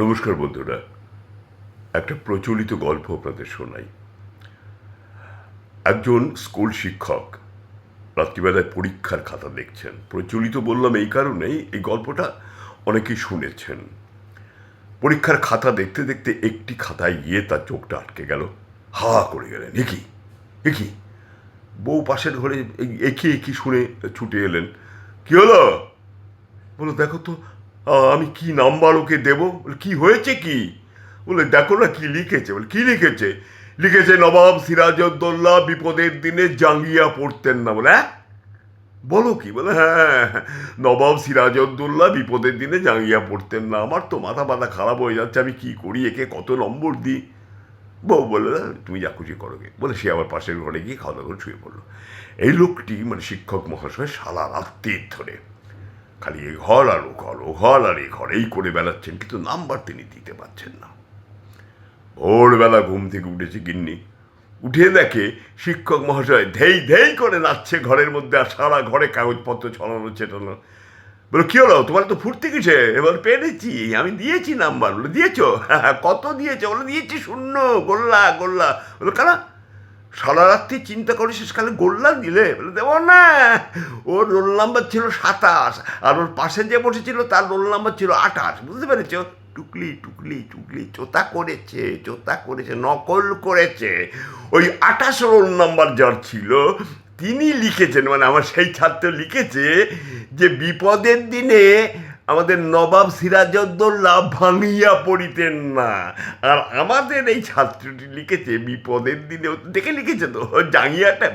নমস্কার বন্ধুরা, একটা প্রচলিত গল্প আপনাদের শোনাই। একজন স্কুল শিক্ষক রাত্রিবেলায় পরীক্ষার খাতা দেখছেন। প্রচলিত বললাম এই কারণেই, এই গল্পটা অনেকেই শুনেছেন। পরীক্ষার খাতা দেখতে দেখতে একটি খাতায় গিয়ে তার চোখটা আটকে গেল। হা করে গেলেন, একি একি। বউ পাশের ঘরে একি একি শুনে ছুটে এলেন। কি হলো? বলো, দেখো তো আমি কি নাম্বার ওকে দেবো। কি হয়েছে কি? বলে, দেখো না কি লিখেছে। বলে, কি লিখেছে? লিখেছে, নবাব সিরাজউদ্দৌলা বিপদের দিনে জাঙ্গিয়া পড়তেন না। বলে, হ্যাঁ বলো কি? বলে, হ্যাঁ, নবাব সিরাজউদ্দৌলা বিপদের দিনে জাঙ্গিয়া পড়তেন না। আমার তো মাথা মাথা খারাপ হয়ে যাচ্ছে, আমি কি করি, একে কত নম্বর দিই। বউ বলে, তুমি যা খুশি করো গে। বলে সে আবার পাশের ঘরে গিয়ে খাওয়া দাওয়া করে শুয়ে পড়লো। এই লোকটি মানে শিক্ষক মহাশয় সারা রাত্রির ধরে খালি এ ঘর আর ও ঘর, ও ঘর আর এ ঘর এই করে বেড়াচ্ছেন, কিন্তু নাম্বার তিনি দিতে পারছেন না। ভোরবেলা ঘুম থেকে উঠেছে গিন্নি, উঠে দেখে শিক্ষক মহাশয় ধেই ধেই করে নাচছে ঘরের মধ্যে, আর সারা ঘরে কাগজপত্র ছড়ানো ছেটানো। বলো, কি হলো তোমার তো ফুর্তি কিসে? এবার পেরেছি, আমি দিয়েছি নাম্বার। বলে, দিয়েছ? কত দিয়েছ? বলে, দিয়েছি 0, গোল্লা গোল্লা। বলো, কারা? সারা রাত্রি চিন্তা করে শেষকালে গোল্লা দিলে? বলে, দেবো না, ওর রোল নাম্বার ছিল 27, আর ওর পাশে যে বসেছিল তার রোল নাম্বার ছিল 28। বুঝতে পেরেছ? টুকলি টুকলি টুকলি, চোতা করেছে, চোতা করেছে, নকল করেছে। ওই 28 রোল নাম্বার যার ছিল তিনি লিখেছেন, মানে আমার সেই ছাত্র লিখেছে যে বিপদের দিনে আমাদের নবাব সিরাজউদ্দৌলা ভাঙিয়া পড়িতেন না। আর আমাদের এই ছাত্রটি লিখেছে বিপদের দিনে, দেখে লিখেছে তো,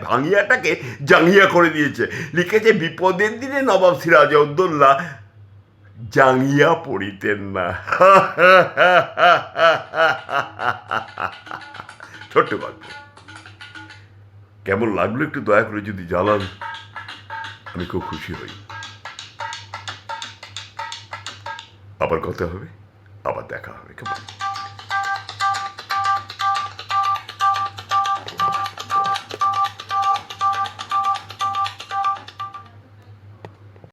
ভাঙিয়াটাকে জাঙ্গিয়া করে দিয়েছে। লিখেছে বিপদের দিনে নবাব সিরাজউদ্দৌলা জাঙ্গিয়া পড়িতেন না। ছোট্ট গল্প, কেমন লাগলো একটু দয়া করে যদি জানান, আমি খুব খুশি হই। আবার কথা হবে, আবার দেখা হবে, কেমন?